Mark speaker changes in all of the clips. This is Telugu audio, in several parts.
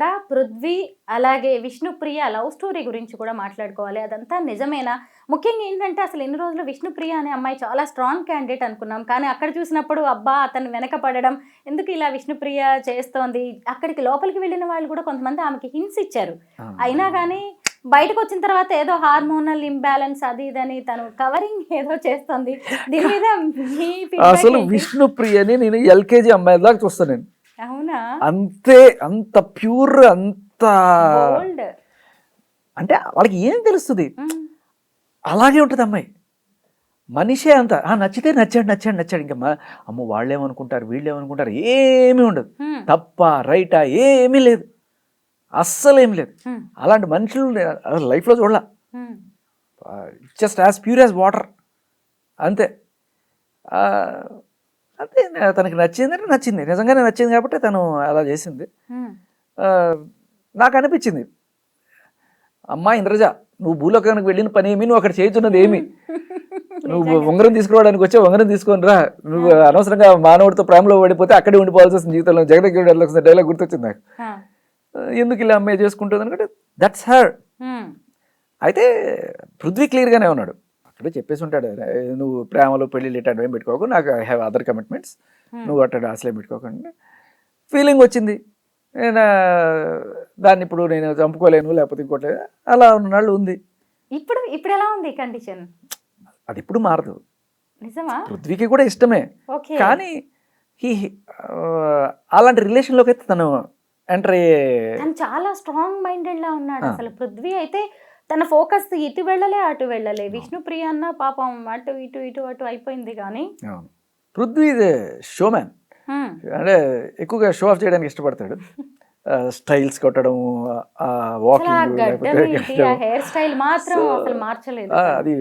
Speaker 1: ఇక్కడ పృథ్వీ అలాగే విష్ణుప్రియ లవ్ స్టోరీ గురించి కూడా మాట్లాడుకోవాలి. అదంతా నిజమేనా? ముఖ్యంగా ఏంటంటే అసలు ఇన్ని రోజులు విష్ణుప్రియ అనే అమ్మాయి చాలా స్ట్రాంగ్ క్యాండిడేట్ అనుకున్నాం. కానీ అక్కడ చూసినప్పుడు అబ్బా! అతను వెనక పడడం, ఎందుకు ఇలా విష్ణుప్రియ చేస్తోంది? అక్కడికి లోపలికి వెళ్ళిన వాళ్ళు కూడా కొంతమంది ఆమెకి హింట్స్ ఇచ్చారు. అయినా గానీ బయటకొచ్చిన తర్వాత ఏదో హార్మోనల్ ఇంబాలెన్స్ అది ఇదని తను కవరింగ్ ఏదో చేస్తోంది. దీని మీద మీ ఫీడ్‌బ్యాక్
Speaker 2: అసలు
Speaker 1: ఏంటి?
Speaker 2: విష్ణుప్రియని నేను ఎల్కేజీ అమ్మాయి దాకా చూస్తాను నేను.
Speaker 1: అవునా?
Speaker 2: అంతే, అంత ప్యూర్, అంత
Speaker 1: బోల్డ్.
Speaker 2: అంటే వాళ్ళకి ఏం తెలుస్తుంది,
Speaker 1: హ్మ్.
Speaker 2: అలాగే ఉంటుంది అమ్మాయి. మనిషే అంత నచ్చితే నచ్చాడు నచ్చాడు నచ్చాడు, ఇంకా అమ్మో వాళ్ళేమనుకుంటారు వీళ్ళేమనుకుంటారు ఏమీ ఉండదు.
Speaker 1: హ్మ్.
Speaker 2: తప్ప రైటా ఏమీ లేదు, అస్సలు ఏమి లేదు.
Speaker 1: హ్మ్.
Speaker 2: అలాంటి మనుషులు అసలు లైఫ్లో చూడాల.
Speaker 1: హ్మ్.
Speaker 2: Just as pure as water, అంతే. ఆ, అంతే. తనకి నచ్చిందంటే నచ్చింది, నిజంగానే నచ్చింది కాబట్టి తను అలా చేసింది.
Speaker 1: హ్మ్.
Speaker 2: ఆ, నాకు అనిపించింది, అమ్మా ఇంద్రజ, నువ్వు భూలోకానికి వెళ్ళిన పని ఏమి, నువ్వు అక్కడ చేయుతున్నది ఏమి, నువ్వు
Speaker 1: నిజంగా.
Speaker 2: ఉంగరం తీసుకోవడానికి వచ్చా, ఉంగరం తీసుకొని రా. నువ్వు అనవసరంగా మానవుడితో ప్రేమలో పడిపోతే అక్కడే ఉండిపోవాల్సి వస్తుంది జీవితంలో. జగదగ్గుడు వెళ్ళాల్సిన డైలాగ్ గుర్తొచ్చింది నాకు.
Speaker 1: ఆ.
Speaker 2: ఎందుకు ఇలా అమ్మాయి చేసుకుంటుంది అనుకుంటే దట్స్ హర్.
Speaker 1: హ్మ్.
Speaker 2: అయితే పృథ్వీ క్లియర్గానే ఉన్నాడు, అక్కడే చెప్పేసి ఉంటాడు, నువ్వు ప్రేమలో పెళ్ళిళ్ళు ఇట్లాంటివి ఏం పెట్టుకోకు, నాకు ఐ హ్యావ్ అదర్ కమిట్మెంట్స్, నువ్వు అట్లా అసలే పెట్టుకోకండి. ఫీలింగ్ వచ్చింది, నేను దాన్ని ఇప్పుడు నేను చంపుకోలేను లేకపోతే ఇంకోటి, అలా ఉన్నాళ్ళు ఉంది.
Speaker 1: ఇప్పుడు ఎలా ఉంది కండిషన్?
Speaker 2: అది ఇప్పుడు మారదు.
Speaker 1: నిజమా?
Speaker 2: పృథ్వీకి కూడా ఇష్టమే,
Speaker 1: ఓకే.
Speaker 2: కానీ అలాంటి రిలేషన్లోకి అయితే తను ఎంటర్ అయ్యే.
Speaker 1: తను చాలా స్ట్రాంగ్ మైండెడ్ లా ఉన్నాడు. అసలు పృథ్వీ అయితే తన ఫోకస్ ఇటు వెళ్ళలే అటు వెళ్ళలే. విష్ణుప్రియ అన్న పాపం అటు ఇటు ఇటు అటు అయిపోయింది కానీ.
Speaker 2: అవును, పృథ్వీ ఇస్ షోమ్యాన్.
Speaker 1: హ్మ్.
Speaker 2: అంటే ఎక్కువగా షో ఆఫ్ చేయడానికి ఇష్టపడతాడు. స్టైల్స్ కొట్టడం,
Speaker 1: అసలు ఆ
Speaker 2: వాకింగ్,
Speaker 1: గడ్డం
Speaker 2: లేకపోతే
Speaker 1: ఏంటి, ఆ హెయిర్ స్టైల్ మాత్రం అసలు మార్చలేదు తను.
Speaker 2: అది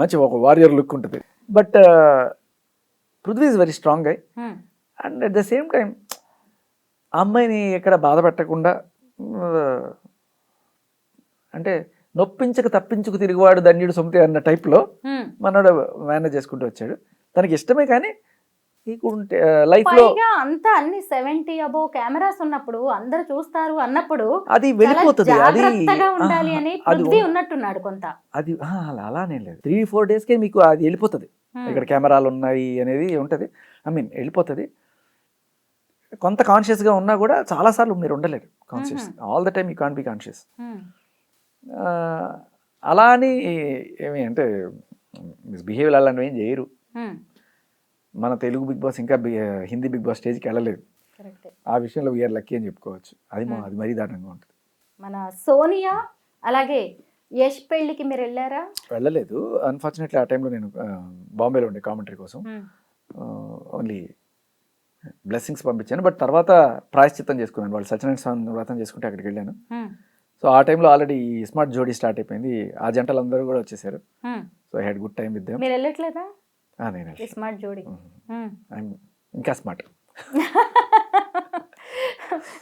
Speaker 2: మంచి ఒక వారియర్ లుక్ ఉంటుంది. But Prithvi is very strong guy.
Speaker 1: Hmm.
Speaker 2: And at the same time అమ్మాయిని ఎక్కడ బాధ పెట్టకుండా, అంటే నొప్పించక తప్పించుకు తిరుగువాడు ధన్యుడు సొంతే అన్న టైప్లో
Speaker 1: హ్మ్.
Speaker 2: మనోడు మేనేజ్ చేసుకుంటూ వచ్చాడు. తనకి ఇష్టమే, కానీ నీకుంటే లైఫ్లో
Speaker 1: పైగా అంతా అన్ని 70 అబోవ్ కెమెరాస్ ఉన్నప్పుడు అందరూ చూస్తారు అన్నప్పుడు
Speaker 2: అది
Speaker 1: చాలా
Speaker 2: వెళ్ళిపోతుంది. అది
Speaker 1: జాగ్రత్తగా ఉండాలి అని
Speaker 2: అది
Speaker 1: పృథ్వీ ఉన్నట్టున్నాడు కొంత.
Speaker 2: అది అలానే లేదు. 3-4 డేస్కే మీకు అది వెళ్ళిపోతుంది,
Speaker 1: హ్మ్.
Speaker 2: ఇక్కడ కెమెరాలు ఉన్నాయి అనేది ఉంటుంది. ఐ మీన్ వెళ్ళిపోతుంది. కొంత కాన్షియస్గా ఉన్నా కూడా చాలాసార్లు మీరు ఉండలేరు conscious. All the time you can't be conscious.
Speaker 1: హ్మ్.
Speaker 2: అలా అని ఏమి అంటే మిస్బిహేవియర్ అలాంటివి ఏం చేయరు.
Speaker 1: హ్మ్.
Speaker 2: మన తెలుగు బిగ్ బాస్ ఇంకా హిందీ బిగ్ బాస్ స్టేజ్కి వెళ్ళలేదు.
Speaker 1: కరెక్టే.
Speaker 2: ఆ విషయంలో వీఆర్ లక్కీ అని చెప్పుకోవచ్చు. అది అది మరీ దారుణంగా ఉంటుంది.
Speaker 1: మన సోనియా అలాగే యష్ పెళ్ళికి మీరు వెళ్ళారా?
Speaker 2: వెళ్ళలేదు, అన్ఫార్చునేట్లీ. ఆ టైంలో నేను బాంబేలో ఉండే కామెంటరీ కోసం. ఓన్లీ బ్లెస్సింగ్స్ పంపించాను. బట్ తర్వాత ప్రాయశ్చిత్తం చేసుకున్నాను. వాళ్ళు సత్యనారాయణ స్వామి వ్రతం చేసుకుంటే అక్కడికి వెళ్ళాను. సో ఆ టైంలో ఆల్రెడీ స్మార్ట్ జోడీ స్టార్ట్ అయిపోయింది, ఆ జంటలందరూ కూడా వచ్చేసారు. So I had good time with them.
Speaker 1: మీరు వెళ్ళట్లేదా
Speaker 2: నేను
Speaker 1: స్మార్ట్ జోడీ?
Speaker 2: ఇంకా స్మార్ట్.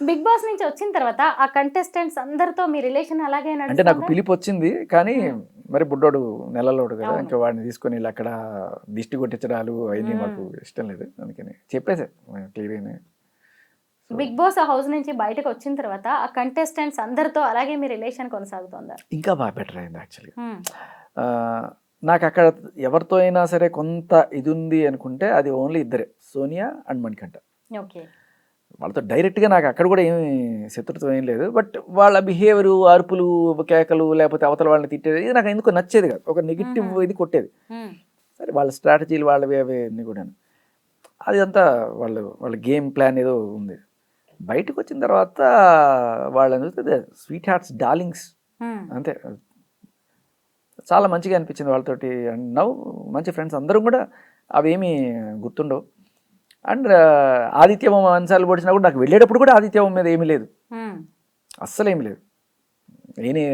Speaker 1: బిగ్ బాస్ నుంచి వచ్చిన తర్వాత ఆ కంటెస్టెంట్స్ అందరితో మీ రిలేషన్ అలాగే
Speaker 2: అంటే నాకు
Speaker 1: నడుస్తుందా?
Speaker 2: పిలిపి వచ్చింది, కానీ మరి బుడ్డోడు నెలలోడు కదా,
Speaker 1: అవును.
Speaker 2: ఇంకా వాడిని తీసుకొని వెళ్ళి అక్కడ దిష్టి కొట్టించడాలు అవన్నీ మాకు ఇష్టం లేదు. అందుకని చెప్పేసా క్లియర్గానే.
Speaker 1: బిగ్ బాస్ హౌస్ నుంచి బయటకు వచ్చిన తర్వాత ఆ కంటెస్టెంట్స్ అందరితో అలాగే మీ రిలేషన్ కొనసాగుతుందా?
Speaker 2: ఇంకా బాగా బెటర్ అయింది యాక్చువల్గా. నాకు అక్కడ ఎవరితో అయినా సరే కొంత ఇది ఉంది అనుకుంటే అది ఓన్లీ ఇద్దరే, సోనియా అండ్ మణికంఠ.
Speaker 1: ఓకే.
Speaker 2: వాళ్ళతో డైరెక్ట్గా నాకు అక్కడ కూడా ఏమి శత్రుత్వం ఏం లేదు. బట్ వాళ్ళ బిహేవియరు, అరుపులు, కేకలు, లేకపోతే అవతల వాళ్ళని తిట్టేది ఇది నాకు ఎందుకు నచ్చేది కాదు. ఒక నెగిటివ్ ఇది కొట్టేది. సరే వాళ్ళ స్ట్రాటజీలు వాళ్ళవి అవి అన్నీ కూడా అది అంతా వాళ్ళ గేమ్ ప్లాన్ ఏదో ఉంది. బయటకు వచ్చిన తర్వాత వాళ్ళని చూస్తే స్వీట్ హార్ట్స్, డార్లింగ్స్, అంతే. చాలా మంచిగా అనిపించింది వాళ్ళతోటి. అండ్ నవ్వు మంచి ఫ్రెండ్స్ అందరం కూడా అవేమీ గుర్తుండవు. అండ్ ఆదిత్యవం అంశాలు పొడిచినా కూడా నాకు వెళ్ళేటప్పుడు కూడా ఆదిత్యవం మీద ఏమీ లేదు, అస్సలు ఏమీ లేదు. నేనే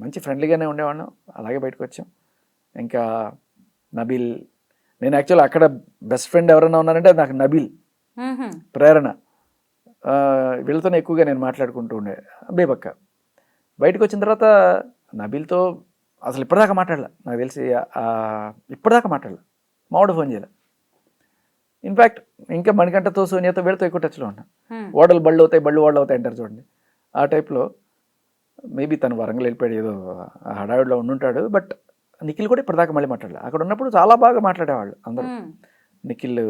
Speaker 2: మంచి ఫ్రెండ్లీగానే ఉండేవాళ్ళం, అలాగే బయటకు వచ్చాం. ఇంకా నబీల్, నేను యాక్చువల్ అక్కడ బెస్ట్ ఫ్రెండ్ ఎవరైనా ఉన్నారంటే నాకు నబీల్, ప్రేరణ, వీళ్ళతోనే ఎక్కువగా నేను మాట్లాడుకుంటూ ఉండే. బేబక్క బయటకు వచ్చిన తర్వాత నబీల్తో అసలు ఇప్పటిదాకా మాట్లాడలే, నాకు తెలిసి ఇప్పటిదాకా మాట్లాడలే. మావాడు ఫోన్ చేయాలి, ఇన్ఫ్యాక్ట్ ఇంకా మణికంఠతో సోనియాతో వీళ్ళతో ఎక్కువ టచ్లో ఉన్నాను.
Speaker 1: Hmm.
Speaker 2: ఓడలు బళ్ళు అవుతాయి, బళ్ళు వాళ్ళు అవుతాయి అంటారు చూడండి, ఆ టైప్లో. మేబీ తను వరంగల్ వెళ్ళిపోయాడు, ఏదో హడావిడిలో ఉండుంటాడు. బట్ నిఖిల్ కూడా ఇప్పటిదాకా మళ్ళీ మాట్లాడలేదు. అక్కడ ఉన్నప్పుడు చాలా బాగా మాట్లాడేవాళ్ళు అందరూ.
Speaker 1: Hmm.
Speaker 2: నిఖిల్,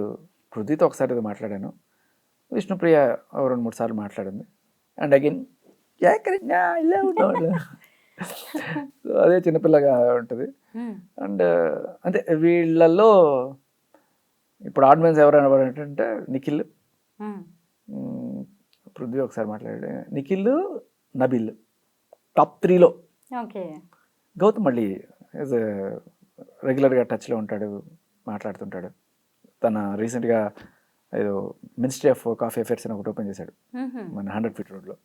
Speaker 2: పృథ్వీతో ఒకసారి ఏదో మాట్లాడాను, విష్ణుప్రియ 2-3 సార్లు మాట్లాడింది. అండ్ అగైన్ ఇలా ఉండేవాళ్ళు. సో అదే చిన్నపిల్లగా ఉంటుంది.
Speaker 1: Hmm.
Speaker 2: అండ్ అంటే వీళ్ళల్లో ఇప్పుడు ఆర్డినెన్స్ ఎవరు అంటే నిఖిల్,
Speaker 1: Hmm.
Speaker 2: పృథ్వీ ఒకసారి మాట్లాడాడు, నిఖిల్, నబిల్ టాప్ 3లో.
Speaker 1: ఓకే.
Speaker 2: గౌతమ్ మళ్ళీ రెగ్యులర్గా టచ్లో ఉంటాడు, మాట్లాడుతుంటాడు. తన రీసెంట్గా ఏదో మినిస్ట్రీ ఆఫ్ కాఫీ అఫేర్స్ అని ఒకటి ఓపెన్ చేశాడు
Speaker 1: Mhm.
Speaker 2: మన 100 ఫీట్ రోడ్లో.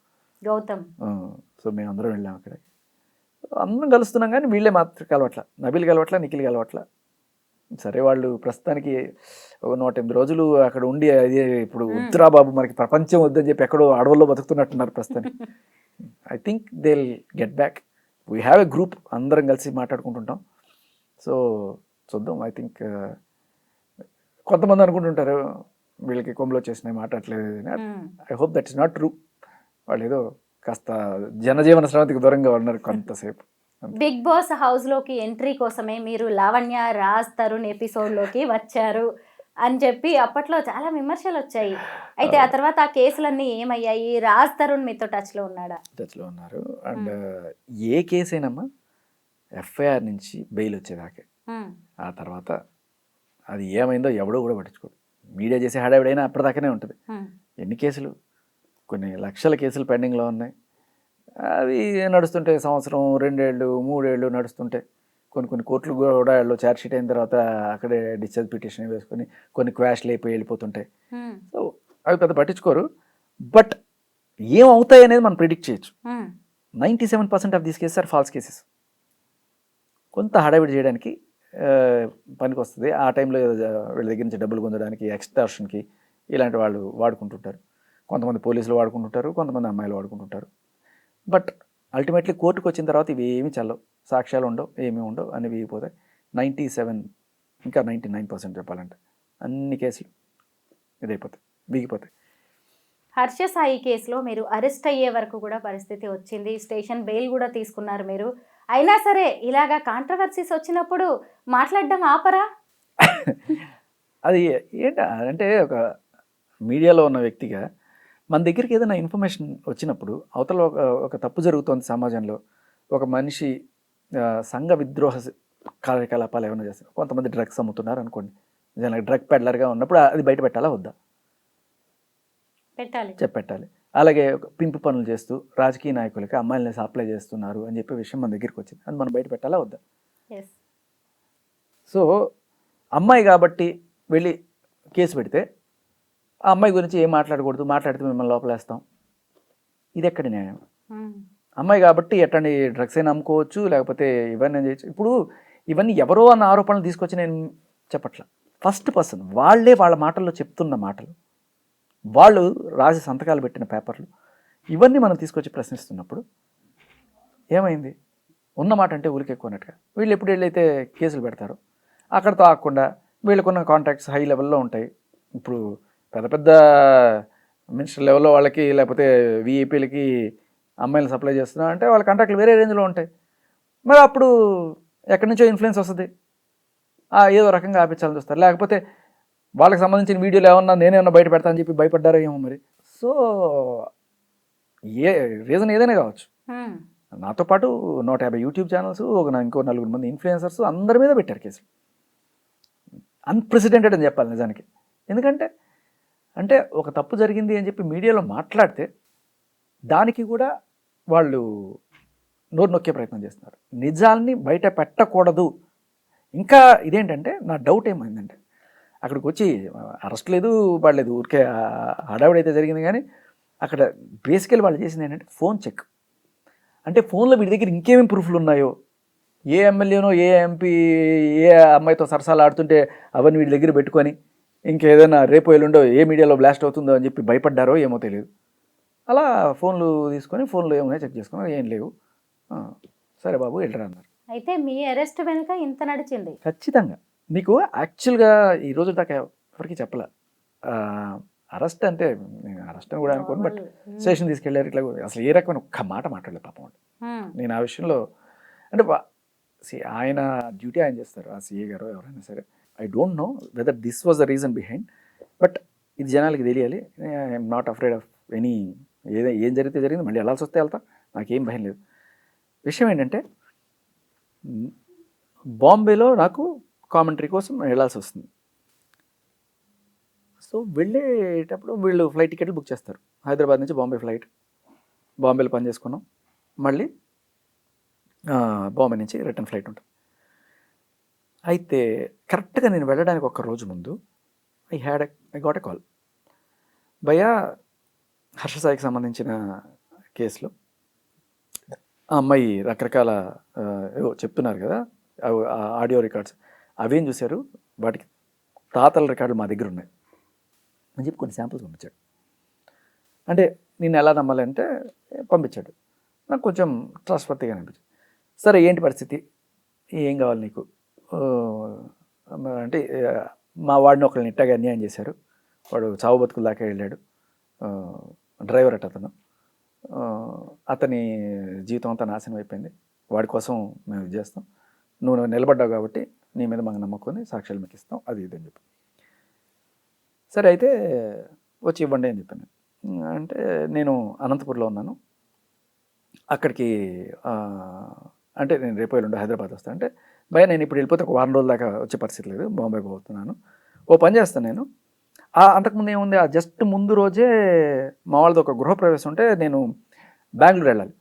Speaker 1: గౌతమ్.
Speaker 2: సో మేము అందరం వెళ్ళాం అక్కడికి. అందరం కలుస్తున్నాం కానీ వీళ్ళే మాత్రం కలవట్ల, నబిల్ కలవట్ల, నిఖిల్ కలవట్ల. సరే వాళ్ళు ప్రస్తుతానికి 108 రోజులు అక్కడ ఉండి అది ఇప్పుడు వద్దురా బాబు మనకి ప్రపంచం వద్దని చెప్పి ఎక్కడో అడవుల్లో బతుకుతున్నట్టున్నారు ప్రస్తుతానికి. I think they will get back. We have a group, అందరం కలిసి మాట్లాడుకుంటుంటాం. సో చూద్దాం. ఐ థింక్ కొంతమంది అనుకుంటుంటారు వీళ్ళకి కొమ్ములు వచ్చేసినాయి మాట్లాడలేదు అని. I hope that is not true. వాళ్ళు ఏదో కాస్త జనజీవన స్రవంతికి దూరంగా ఉన్నారు కొంతసేపు.
Speaker 1: బిగ్ బాస్ హౌస్ లోకి ఎంట్రీ కోసమే మీరు లావణ్య, రాజ్, తరుణ్ ఎపిసోడ్ లోకి వచ్చారు అని చెప్పి అప్పట్లో చాలా విమర్శలు వచ్చాయి. అయితే ఆ తర్వాత ఆ కేసులన్నీ ఏమయ్యాయి? రాజ్, తరుణ్ మీతో టచ్ లో ఉన్నాడా?
Speaker 2: టచ్లో ఉన్నారు. అండ్ ఏ కేసు అయినమ్మా ఎఫ్ఐఆర్ నుంచి బెయిల్ వచ్చేదాకే. ఆ తర్వాత అది ఏమైందో ఎవడో కూడా పట్టించుకోడు. మీడియా చేసే హడావిడైనా అప్పటిదాకానే ఉంటుంది. ఎన్ని కేసులు, కొన్ని లక్షల కేసులు పెండింగ్లో ఉన్నాయి. అవి నడుస్తుంటే సంవత్సరం, 2 ఏళ్ళు, 3 ఏళ్ళు నడుస్తుంటే కొన్ని కోట్లు కూడా వాళ్ళు ఛార్జ్ షీట్ అయిన తర్వాత అక్కడే డిశ్చార్జ్ పిటిషన్ వేసుకొని కొన్ని క్వాష్లు అయిపోయి వెళ్ళిపోతుంటాయి. సో అవి పెద్ద పట్టించుకోరు. బట్ ఏమవుతాయి అనేది మనం ప్రిడిక్ట్ చేయొచ్చు. 97% of these cases are false cases. కొంత హడావిడి చేయడానికి పనికి వస్తుంది. ఆ టైంలో వీళ్ళ దగ్గర నుంచి డబ్బులు పొందడానికి, ఎక్స్టార్షన్కి ఇలాంటి వాళ్ళు వాడుకుంటుంటారు. కొంతమంది పోలీసులు వాడుకుంటుంటారు, కొంతమంది అమ్మాయిలు వాడుకుంటుంటారు. బట్ అల్టిమేట్లీ కోర్టుకు వచ్చిన తర్వాత ఇవి ఏమీ చల్లవు, సాక్ష్యాలు ఉండవు, ఏమీ ఉండవు, అన్నీ వీగిపోతాయి. 97 ఇంకా 99% చెప్పాలంటే అన్ని కేసులు ఇదైపోతాయి, వీగిపోతాయి.
Speaker 1: హర్ష సాయి కేసులో మీరు అరెస్ట్ అయ్యే వరకు కూడా పరిస్థితి వచ్చింది. స్టేషన్ బెయిల్ కూడా తీసుకున్నారు మీరు. అయినా సరే ఇలాగా కాంట్రవర్సీస్ వచ్చినప్పుడు మాట్లాడడం ఆపరా?
Speaker 2: అది ఏంట అంటే ఒక మీడియాలో ఉన్న వ్యక్తిగా మన దగ్గరికి ఏదైనా ఇన్ఫర్మేషన్ వచ్చినప్పుడు అవతల ఒక తప్పు జరుగుతోంది సమాజంలో, ఒక మనిషి సంఘ విద్రోహ కార్యకలాపాలు ఏమైనా చేస్తారు, కొంతమంది డ్రగ్స్ అమ్ముతున్నారు అనుకోండి, నిజంగా డ్రగ్ పెడ్లర్గా ఉన్నప్పుడు అది బయట పెట్టాలా వద్దా?
Speaker 1: పెట్టాలి,
Speaker 2: చెప్పెట్టాలి. అలాగే పింపు పనులు చేస్తూ రాజకీయ నాయకులకి అమ్మాయిలని సప్లై చేస్తున్నారు అని చెప్పే విషయం మన దగ్గరికి వచ్చింది, అది మనం బయట పెట్టాలా వద్దా? సో అమ్మాయి కాబట్టి వెళ్ళి కేసు పెడితే ఆ అమ్మాయి గురించి ఏం మాట్లాడకూడదు, మాట్లాడితే మిమ్మల్ని లోపలేస్తాం, ఇది ఎక్కడి న్యాయం? అమ్మాయి కాబట్టి ఎట్టండి డ్రగ్స్ అయినా అమ్ముకోవచ్చు, లేకపోతే ఇవన్నీ చేయొచ్చు. ఇప్పుడు ఇవన్నీ ఎవరో అన్న ఆరోపణలు తీసుకొచ్చి నేను చెప్పట్లా, ఫస్ట్ పర్సన్ వాళ్ళే వాళ్ళ మాటల్లో చెప్తున్న మాటలు, వాళ్ళు రాసి సంతకాలు పెట్టిన పేపర్లు, ఇవన్నీ మనం తీసుకొచ్చి ప్రశ్నిస్తున్నప్పుడు ఏమైంది? ఉన్న మాట అంటే ఊరికి ఎక్కువన్నట్టుగా వీళ్ళు ఎప్పుడు వెళ్ళైతే కేసులు పెడతారో అక్కడతో ఆగకుండా వీళ్ళకున్న కాంటాక్ట్స్ హై లెవెల్లో ఉంటాయి. ఇప్పుడు పెద్ద పెద్ద మినిస్టర్ లెవెల్లో వాళ్ళకి, లేకపోతే విఐపీలకి అమ్మాయిలు సప్లై చేస్తున్నా అంటే వాళ్ళ కాంటాక్ట్లు వేరే రేంజ్లో ఉంటాయి. మరి అప్పుడు ఎక్కడి నుంచో ఇన్ఫ్లుయెన్స్ వస్తుంది, ఏదో రకంగా ఆపించాలని చూస్తారు. లేకపోతే వాళ్ళకి సంబంధించిన వీడియోలు ఏమన్నా నేనేమన్నా బయట పెడతా అని చెప్పి భయపడ్డారో ఏమో మరి. సో ఏ రీజన్ ఏదైనా కావచ్చు. నాతో పాటు 150 యూట్యూబ్ ఛానల్స్, ఇంకో 4 మంది ఇన్ఫ్లుయెన్సర్స్ అందరి మీద పెట్టారు కేసులు. అన్ప్రెసిడెంటెడ్ అని చెప్పాలి నిజానికి. ఎందుకంటే అంటే ఒక తప్పు జరిగింది అని చెప్పి మీడియాలో మాట్లాడితే దానికి కూడా వాళ్ళు నోరు నొక్కే ప్రయత్నం చేస్తున్నారు, నిజాల్ని బయట పెట్టకూడదు. ఇంకా ఇదేంటంటే నా డౌట్ ఏమైందంటే అక్కడికి వచ్చి అరెస్ట్ లేదు, పడలేదు, ఊరికే హడావిడైతే జరిగింది. కానీ అక్కడ బేసికల్ వాళ్ళు చేసింది ఏంటంటే ఫోన్ చెక్. అంటే ఫోన్లో వీడి దగ్గర ఇంకేమేమి ప్రూఫ్లు ఉన్నాయో, ఏ ఎమ్మెల్యేనో ఏ ఎంపీ ఏ అమ్మాయితో సరసాలు ఆడుతుంటే అవన్నీ వీడి దగ్గర పెట్టుకొని ఇంకేదైనా రేపు ఎల్లుండో ఏ మీడియాలో బ్లాస్ట్ అవుతుందో అని చెప్పి భయపడ్డారో ఏమో తెలియదు. అలా ఫోన్లు తీసుకొని ఫోన్లో ఏమున్నాయో చెక్ చేసుకున్నారు, ఏం లేవు, సరే బాబు వెళ్ళరా అన్నారు.
Speaker 1: అయితే మీ అరెస్ట్ వెనుక ఇంత నడిచింది.
Speaker 2: ఖచ్చితంగా. మీకు యాక్చువల్గా ఈ రోజు దాకా ఎవరికి చెప్పలే, అరెస్ట్ అంటే నేను అరెస్ట్ అని కూడా అనుకోను, బట్ స్టేషన్ తీసుకెళ్ళారు ఇట్లా అసలు ఏ రకమైన ఒక్క మాట మాట్లాడలేదు పాపం వాళ్ళు. నేను ఆ విషయంలో అంటే ఆయన డ్యూటీ ఆయన చేస్తారు, ఆ సిఏ గారు ఎవరైనా సరే. I don't know whether this was the reason behind, but ఇది జనాలకి తెలియాలి. I'm not afraid of any, ఏం జరిగితే జరిగింది, మళ్ళీ వెళ్ళాల్సి వస్తే వెళ్తా, నాకేం భయం లేదు. విషయం ఏంటంటే బాంబేలో నాకు కామెంటరీ కోసం వెళ్ళాల్సి వస్తుంది. సో వెళ్ళేటప్పుడు వీళ్ళు ఫ్లైట్ టికెట్లు బుక్ చేస్తారు, హైదరాబాద్ నుంచి బాంబే ఫ్లైట్. బాంబేలో పని చేసుకున్నాం, మళ్ళీ బాంబే నుంచి రిటర్న్ ఫ్లైట్ ఉంటుంది. అయితే కరెక్ట్గా నేను వెళ్ళడానికి ఒక రోజు ముందు ఐ గాట్ ఎ కాల్. భయ్యా, హర్ష సాయికి సంబంధించిన కేసులో ఆ అమ్మాయి రకరకాల ఏవో చెప్తున్నారు కదా, ఆడియో రికార్డ్స్ అవేం చూశారు, వాటికి తాతల రికార్డులు మా దగ్గర ఉన్నాయి అని చెప్పి కొన్ని శాంపుల్స్ పంపించాడు. అంటే నేను ఎలా నమ్మాలంటే పంపించాడు. నాకు కొంచెం ట్రస్ట్వర్తీగా అనిపించింది. సరే ఏంటి పరిస్థితి, ఏం కావాలి నీకు అంటే, మా వాడిని ఒకరిని ఇట్టగా అన్యాయం చేశారు, వాడు చావు బతుకుల దాకా వెళ్ళాడు, డ్రైవర్ అట అతను, అతని జీవితం అంతా నాశనం అయిపోయింది, వాడి కోసం మేము ఇది చేస్తాం, నువ్వు నిలబడ్డావు కాబట్టి నీ మీద మాకు నమ్మకం ఉంది, సాక్ష్యాలు మీకు ఇస్తాం, అది ఇది అని చెప్పి. సరే అయితే వచ్చి ఇవ్వండి అని చెప్పాను. అంటే నేను అనంతపూర్లో ఉన్నాను, అక్కడికి అంటే నేను రేపు ఎల్లుండి హైదరాబాద్ వస్తాను. అంటే భయ నేను ఇప్పుడు వెళ్ళిపోతే ఒక వారం రోజుల దాకా వచ్చే పరిస్థితి లేదు, బాంబే పోతున్నాను, ఓ పని చేస్తాను నేను. అంతకుముందు ఏముంది, ఆ జస్ట్ ముందు రోజే మా వాళ్ళది ఒక గృహప్రవేశం ఉంటే నేను బెంగళూరు వెళ్ళాలి.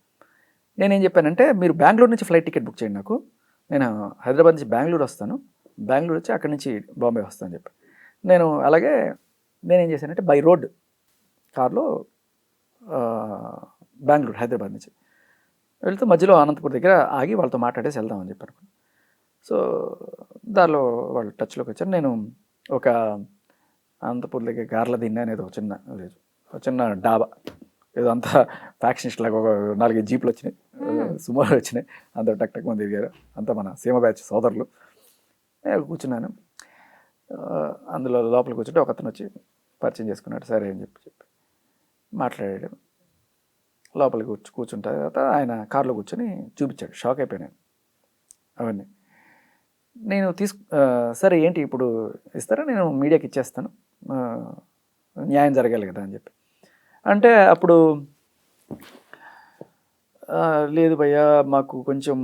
Speaker 2: నేనేం చెప్పానంటే, మీరు బెంగళూరు నుంచి ఫ్లైట్ టికెట్ బుక్ చేయండి నాకు, నేను హైదరాబాద్ నుంచి బెంగళూరు వస్తాను, బెంగళూరు వచ్చి అక్కడి నుంచి బాంబే వస్తాను అని చెప్పి. నేను అలాగే నేనేం చేశానంటే బై రోడ్ కార్లో బెంగళూరు హైదరాబాద్ నుంచి వెళ్తూ మధ్యలో అనంతపూర్ దగ్గర ఆగి వాళ్ళతో మాట్లాడేసి వెళ్దామని చెప్పాను. సో దానిలో వాళ్ళు టచ్లోకి వచ్చారు. నేను ఒక అనంతపూర్ దగ్గర గార్ల దిన్న అనేది ఒక చిన్న డాబా, ఏదో అంతా ఫ్యాక్షనిస్ట్ లాగా ఒక 4-5 జీపులు వచ్చినాయి, సుమారు వచ్చినాయి, అందరూ టక్ టక్ మంది దిగారు, అంతా మన సీమ బ్యాచ్ సోదరులు. కూర్చున్నాను, అందులో లోపలికి కూర్చుంటే ఒక అతను వచ్చి పరిచయం చేసుకున్నాడు. సరే అని చెప్పి మాట్లాడాడు. లోపలికి కూర్చుంటే తర్వాత ఆయన కారులో కూర్చొని చూపించాడు. షాక్ అయిపోయాను అవన్నీ. నేను సరే ఏంటి ఇప్పుడు ఇస్తారా, నేను మీడియాకి ఇచ్చేస్తాను, న్యాయం జరగాలి కదా అని చెప్పి. అంటే అప్పుడు లేదు భయ్యా, మాకు కొంచెం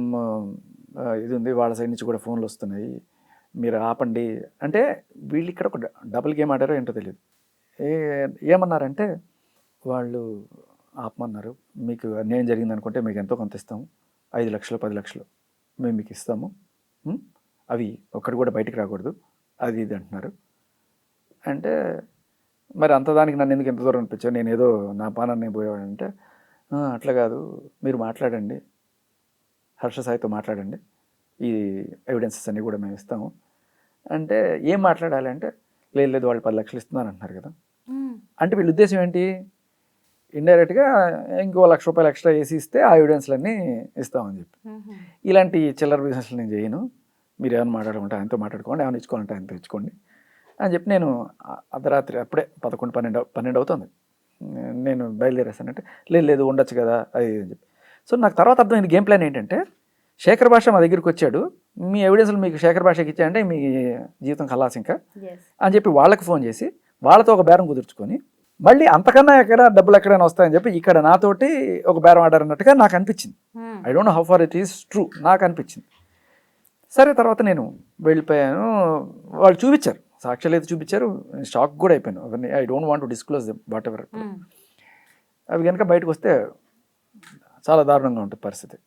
Speaker 2: ఇది ఉంది, వాళ్ళ సైడ్ నుంచి కూడా ఫోన్లు వస్తున్నాయి, మీరు ఆపండి అంటే. వీళ్ళు ఇక్కడ ఒక డబుల్ గేమ్ ఆడారో ఏంటో తెలియదు. ఏమన్నారంటే వాళ్ళు ఆపమన్నారు, మీకు అన్యాయం జరిగింది అనుకుంటే మీకు ఎంతో కొంత ఇస్తాము, 5 లక్షలు 10 లక్షలు మేము మీకు ఇస్తాము, అవి ఒక్కటి కూడా బయటికి రాకూడదు, అది ఇది అంటున్నారు. అంటే మరి అంత దానికి నన్ను ఎందుకు ఎంత దూరం అనిపించావు, నేను ఏదో నా పానాన్ని పోయేవాడంటే, అట్లా కాదు, మీరు మాట్లాడండి, హర్ష సాయితో మాట్లాడండి, ఈ ఎవిడెన్సెస్ అన్నీ కూడా మేము ఇస్తాము అంటే. ఏం మాట్లాడాలి అంటే, లేదు వాళ్ళు 10 లక్షలు ఇస్తున్నారు అంటున్నారు కదా. అంటే వీళ్ళ ఉద్దేశం ఏంటి, ఇండైరెక్ట్గా ఇంకో ₹1,00,000 ఎక్స్ట్రా వేసి ఇస్తే ఆ ఎవిడెన్స్లన్నీ ఇస్తామని చెప్పి. ఇలాంటి చిల్లర బిజినెస్లు నేను చేయను, మీరు ఏమైనా మాట్లాడుకుంటే ఆయనతో మాట్లాడుకోండి, ఏమైనా ఇచ్చుకోవాలంటే ఆయనతో ఇచ్చుకోండి అని చెప్పి. నేను అర్ధరాత్రి అప్పుడే 11-12 అవుతుంది, నేను బయలుదేరేస్తానంటే లేదు ఉండొచ్చు కదా అది అని చెప్పి. సో నాకు తర్వాత అర్థమైంది గేమ్ ప్లాన్ ఏంటంటే, శేఖర్ భాష మా దగ్గరికి వచ్చాడు, మీ ఎవిడెన్స్లు మీకు శేఖర్ భాషకి ఇచ్చాయంటే మీ జీవితం ఖలాస్ ఇంకా అని చెప్పి వాళ్ళకి ఫోన్ చేసి వాళ్ళతో ఒక బేరం కుదుర్చుకొని, మళ్ళీ అంతకన్నా డబ్బులు ఎక్కడైనా వస్తాయని చెప్పి ఇక్కడ నాతోటి ఒక బేరం ఆడారన్నట్టుగా నాకు అనిపించింది. I don't know how far it is true, నాకు అనిపించింది. సరే తర్వాత నేను వెళ్ళిపోయాను, వాళ్ళు చూపించారు, సాక్ష్యాలు అయితే చూపించారు, షాక్ కూడా అయిపోయాను అవన్నీ. I don't want to disclose them what ever. అవి కనుక బయటకు వస్తే చాలా దారుణంగా ఉంటుంది పరిస్థితి.